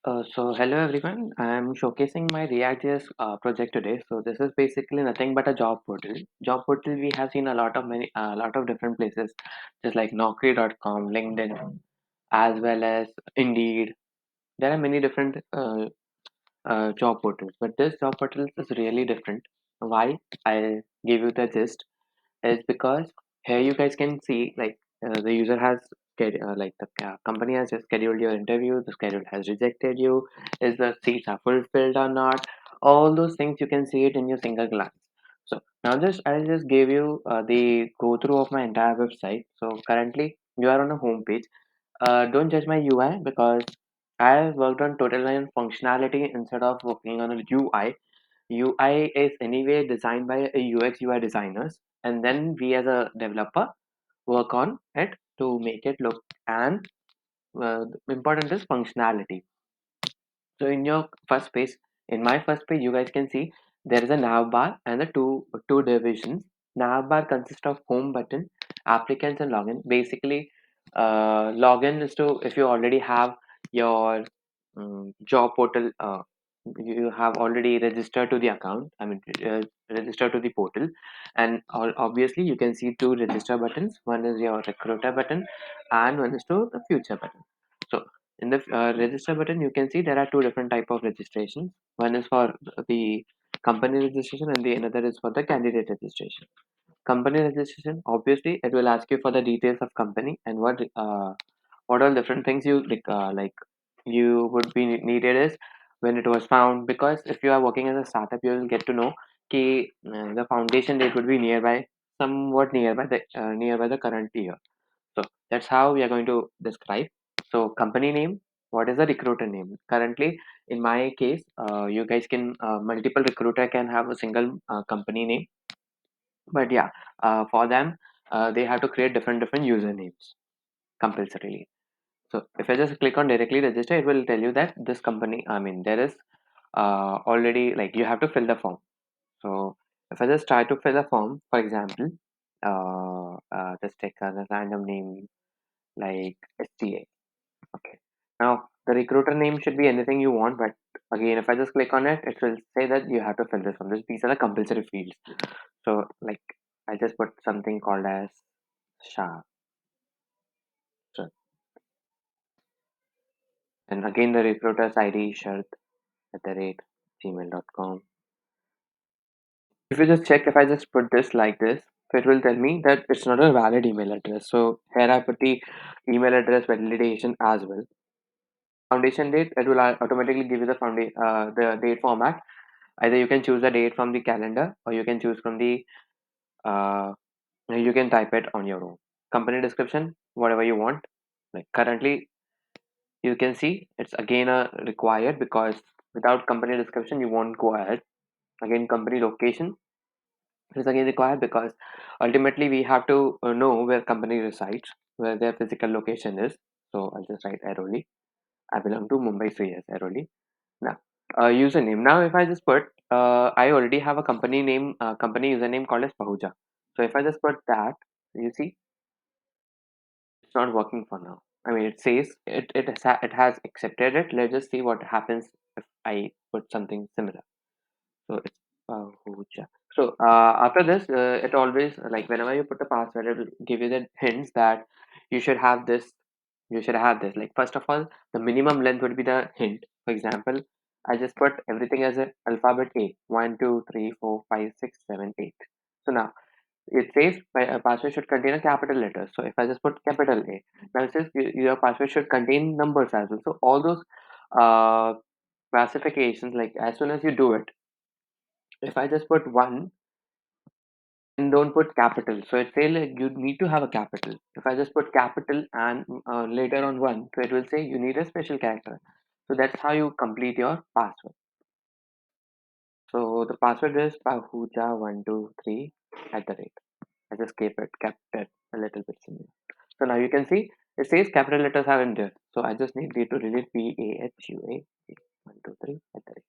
So hello everyone, I'm showcasing my ReactJS project today. So this is basically nothing but a job portal. Job portal we have seen a lot of different places, just like Naukri.com, LinkedIn, as well as Indeed. There are many different job portals, but this job portal is really different. Why? I'll give you the gist is because here you guys can see like the user has like the company has just scheduled your interview, the schedule has rejected you, is the seats are fulfilled or not, all those things you can see it in your single glance. So now just I'll just give you the go through of my entire website. So currently you are on a home page. Don't judge my UI because I worked on total line functionality instead of working on a UI. UI is anyway designed by a UX UI designers, and then we as a developer work on it to make it look and important is functionality. So in your first page, in my first page, you guys can see there is a nav bar and the two divisions. Nav bar consists of home button, applicants, and login. Basically, login is to if you already have your job portal. You have already registered to the account. I mean, registered to the portal, and obviously you can see two register buttons. One is your recruiter button, and one is to the future button. So in the register button you can see there are two different type of registrations. One is for the company registration and the another is for the candidate registration. Company registration, obviously it will ask you for the details of company and what all different things you like you would be needed is when it was found, because if you are working as a startup you will get to know the foundation date would be nearby, somewhat nearby the current year. So that's how we are going to describe. So company name, what is the recruiter name? Currently, in my case, you guys can multiple recruiter can have a single company name, but yeah, for them, they have to create different usernames compulsorily. So if I just click on directly register, it will tell you that this company, I mean, there is already like you have to fill the form. So if I just try to fill a form, for example, just take a random name like STA. Okay. Now the recruiter name should be anything you want, but again, if I just click on it, it will say that you have to fill this one. These are the compulsory fields. So like I just put something called as Shah. So, and again the recruiter's ID shart@gmail.com. If you just check, if I just put this like this, so it will tell me that it's not a valid email address. So here I put the email address validation as well. Foundation date, it will automatically give you the date format. Either you can choose the date from the calendar or you can choose from the uh, you can type it on your own. Company description, whatever you want. Like currently you can see it's again a required because without company description you won't go ahead. Again company location is again required because ultimately we have to know where company resides, where their physical location is. So I'll just write Airoli. I belong to Mumbai, so yes, Airoli. Now, username. Now, if I just put, I already have a company username called as Pahuja. So if I just put that, you see, it's not working for now. I mean, it says it has accepted it. Let's just see what happens if I put something similar. So it's Pahuja. So after this, it always like whenever you put a password, it will give you the hints that you should have this. You should have this. Like first of all, the minimum length would be the hint. For example, I just put everything as an alphabet A. 1, 2, 3, 4, 5, 6, 7, 8. So now it says my password should contain a capital letter. So if I just put capital A, now it says your password should contain numbers as well. So all those uh, classifications, like as soon as you do it, if I just put one and don't put capital, so it say like you need to have a capital. If I just put capital and later on one, so it will say you need a special character. So that's how you complete your password. So the password is pahuja123 at the rate. I just kept it a little bit similar. So now you can see it says capital letters are in there. So I just need to delete PAHUA123 at the rate.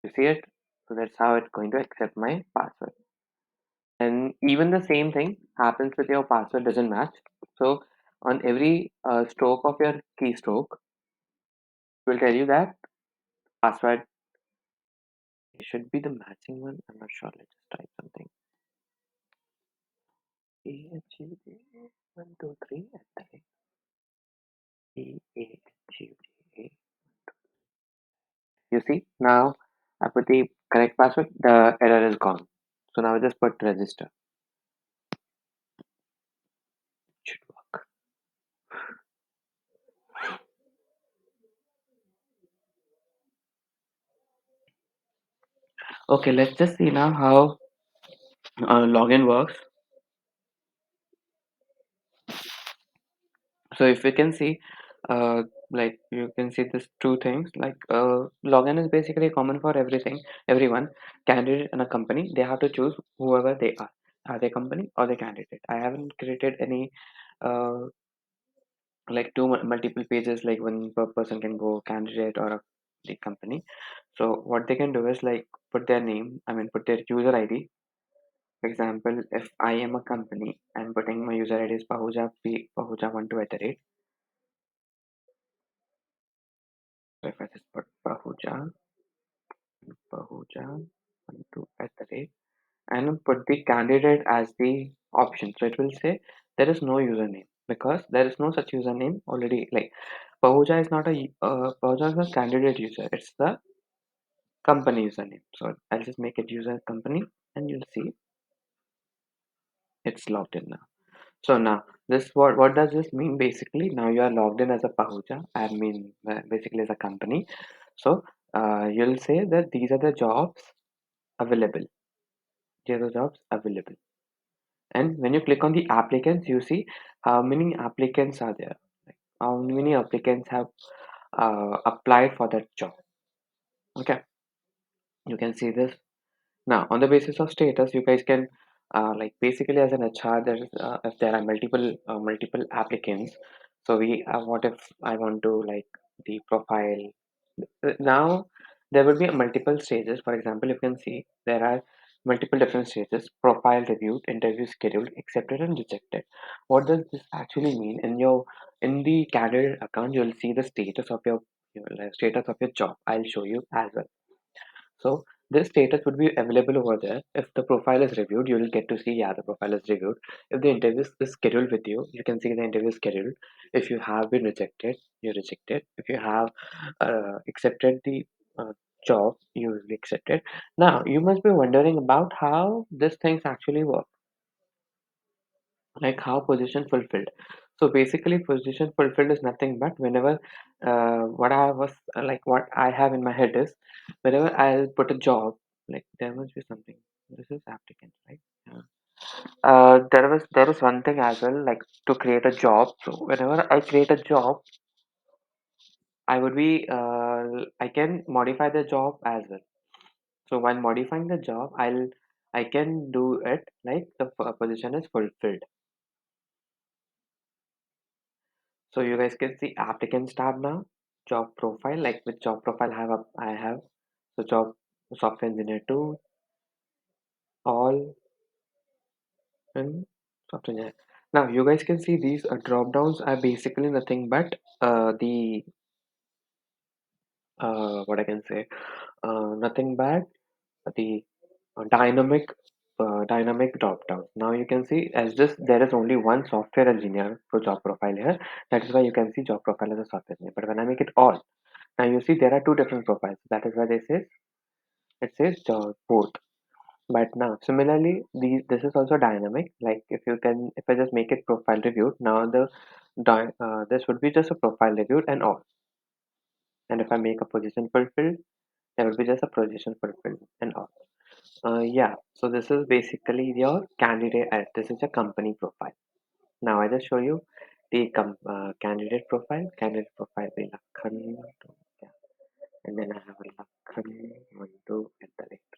You see it? So that's how it's going to accept my password. And even the same thing happens with your password doesn't match. So on every stroke of your keystroke, will tell you that password should be the matching one. I'm not sure. Let's just type something. AHUD123 at the rate AHUD. You see, now I put the correct password, the error is gone. So now I just put register. It should work. Okay, let's just see now how login works. So if you can see, like you can see this two things, like login is basically common for everyone, candidate and a company. They have to choose whoever they are they company or the candidate. I haven't created any uh, like multiple pages, like one per person can go candidate or the company. So what they can do is like put their name, I mean put their user ID. For example, if I am a company, I'm putting my user ID is pahuja p pahuja12 at the rate. So if I just put pahuja12 at the rate and put the candidate as the option, so it will say there is no username because there is no such username already. Like pahuja is not a pahuja is a candidate user, it's the company username. So I'll just make it user company and you'll see it's logged in now. So now this what does this mean basically? Now you are logged in as a Pahuja, I mean basically as a company. So you'll say that these are the jobs available. These are the jobs available. And when you click on the applicants, you see how many applicants are there. Like how many applicants have applied for that job. Okay, you can see this. Now, on the basis of status, you guys can like basically as an HR, there is if there are multiple applicants. So we what if I want to like the profile. Now there will be multiple stages. For example, you can see there are multiple different stages: profile reviewed, interview scheduled, accepted, and rejected. What does this actually mean? In the candidate account, you'll see the status of your status of your job. I'll show you as well. So this status would be available over there. If the profile is reviewed, you will get to see, yeah, the profile is reviewed. If the interview is scheduled with you, you can see the interview is scheduled. If you have been rejected, you're rejected. If you have accepted the job, you will be accepted. Now, you must be wondering about how these things actually work, like how position fulfilled. So basically position fulfilled is nothing but whenever what I was like what I have in my head is whenever I'll put a job, like there must be something. This is applicant, right? Yeah. There is one thing as well, like to create a job. So whenever I create a job, I would be I can modify the job as well. So while modifying the job, I can do it like the position is fulfilled. So you guys can see applicants tab now, job profile, like which job profile I have. So job software engineer 2, all and software engineer. Now you guys can see these drop downs are basically nothing but the what I can say, nothing but the dynamic drop down. Now you can see as this there is only one software engineer for job profile here. That is why you can see job profile as a software engineer. But when I make it all, now you see there are two different profiles. That is why it says both. But now similarly, this is also dynamic. Like if I just make it profile reviewed, now this would be just a profile reviewed and all. And if I make a position fulfilled, there will be just a position fulfilled and all. Yeah. So this is basically your candidate. This is a company profile. Now I just show you the candidate profile. Candidate profile will Lakhan, yeah. And then I have a Lakhan 12 at the rate.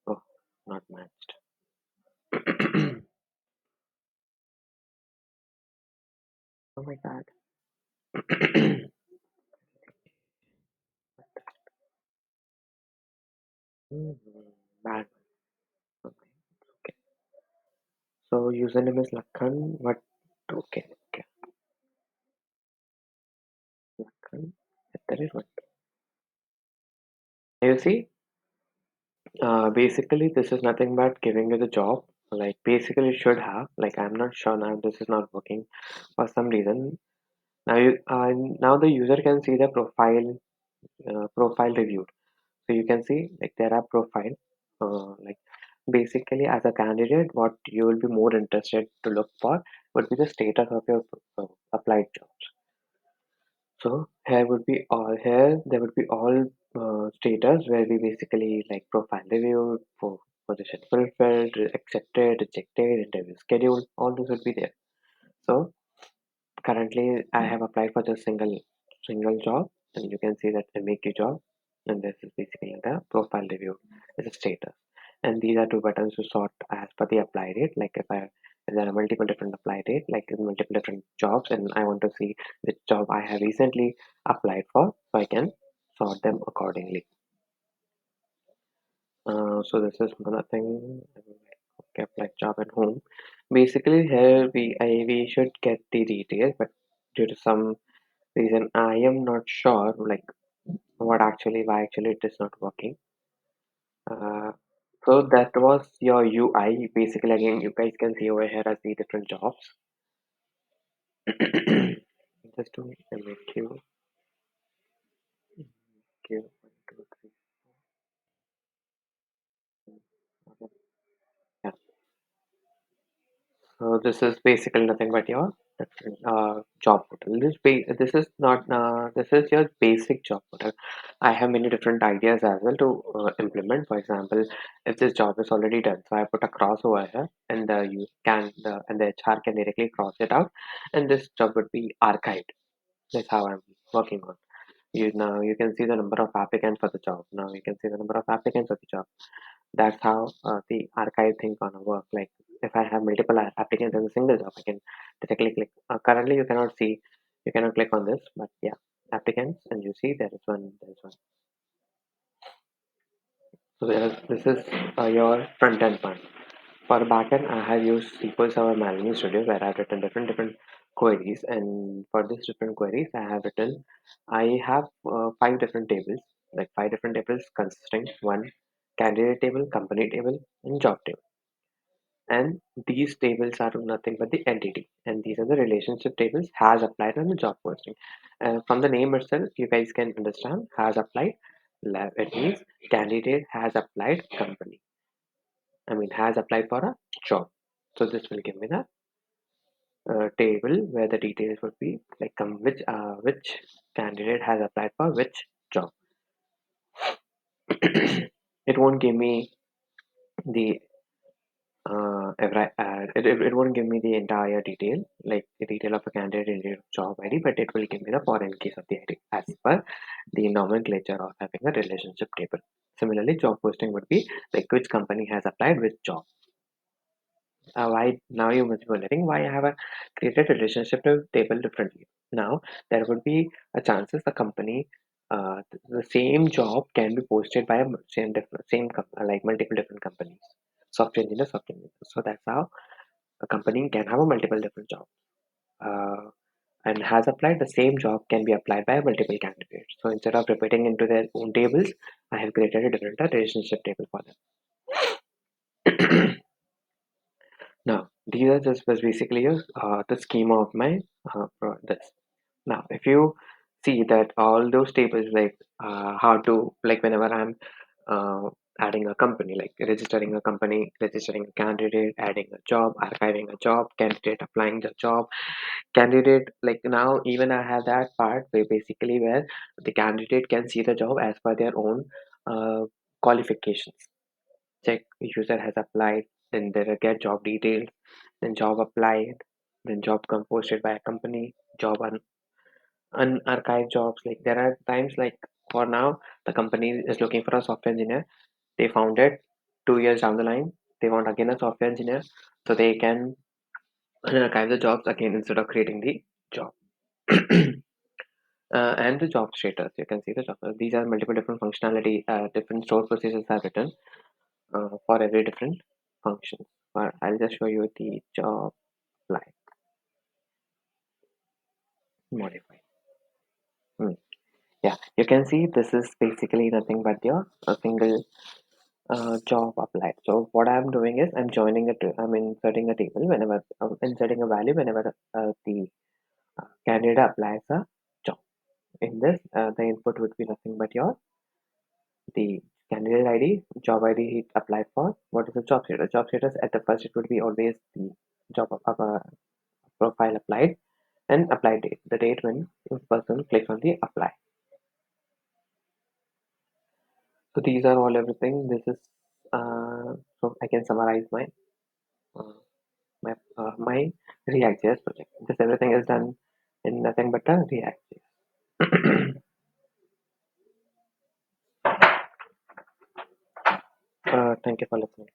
Oh, not matched. Oh my god. Mhm, bad. Okay. Okay. So username is Lakhan. What? Okay. Okay. second. If there is one. You see, basically this is nothing but giving you the job. Like basically it should have. Like I'm not sure now. This is not working for some reason. Now the user can see the profile reviewed. So you can see like there are profile. Like basically as a candidate, what you will be more interested to look for would be the status of your applied jobs. So here there would be all status where we basically like profile review, for position fulfilled, accepted, rejected, interview scheduled, all those would be there. So currently I have applied for just single job, and you can see that MAQ job, and this is basically the profile review is a status. And these are two buttons to sort as per the apply rate. Like if there are multiple different apply rate, like in multiple different jobs, and I want to see which job I have recently applied for, so I can sort them accordingly. So this is another thing. Okay, apply job at home. Basically here we should get the details, but due to some reason I am not sure like why actually it is not working. uh, so that was your UI. Basically again you guys can see over here as the different jobs. Just to make you give 1 2 3 okay. Yeah, so this is basically nothing but your different job portal. This is not this is your basic job portal. I have many different ideas as well to implement. For example, if this job is already done, so I put a cross over here, and the HR can directly cross it out, and this job would be archived. That's how I'm working on. Now you can see the number of applicants for the job. Now you can see the number of applicants for the job. That's how the archive thing gonna work. Like if I have multiple applicants in a single job, I can directly click. Currently you cannot see, you cannot click on this, but yeah, applicants, and you see there is one. So this is your front end part. For backend, I have used SQL Server Management Studio where I've written different queries, and for these different queries, I have 5 different tables, like 5 different tables consisting one candidate table, company table, and job table. And these tables are nothing but the entity, and these are the relationship tables has applied on the job posting. From the name itself you guys can understand has applied. It means candidate has applied company, has applied for a job. So this will give me the table where the details would be like which candidate has applied for which job. It won't give me the it won't give me the entire detail, like the detail of a candidate detail of job ID, but it will give me the foreign case of the ID as per the nomenclature of having a relationship table. Similarly, job posting would be like which company has applied which job. Why now you must be wondering why I have created relationship table differently. Now there would be a chances the company the same job can be posted by a like multiple different companies, software engineer. So that's how a company can have a multiple different job, uh, and has applied the same job can be applied by multiple candidates. So instead of repeating into their own tables, I have created a different relationship table for them. Now, these are just was basically the schema of my this. Now, if you see that all those tables, like how to, like whenever I'm uh, adding a company, like registering a company, registering a candidate, adding a job, archiving a job, candidate applying the job, candidate, like now even I have that part where basically where the candidate can see the job as per their own qualifications. Check user has applied, then there are get job details, then job applied, then job composted by a company, job unarchived jobs. Like there are times like for now the company is looking for a software engineer. They found it 2 years down the line. They want again a software engineer, so they can archive the jobs again instead of creating the job. And the job status, you can see the job. These are multiple different functionality, different stored procedures are written for every different function. I'll just show you the job line modify. Yeah, you can see this is basically nothing but your a single job applied. So what I'm doing is I'm inserting a table whenever inserting a value whenever the candidate applies a job. In this, the input would be nothing but your the candidate ID, job ID he applied for. What is the job status? Job status at the first it would be always the job of a profile applied and apply date, the date when the person clicks on the apply. So these are all everything. This is so I can summarize uh, my React.js project. This everything is done in nothing but a React.js. Thank you for listening.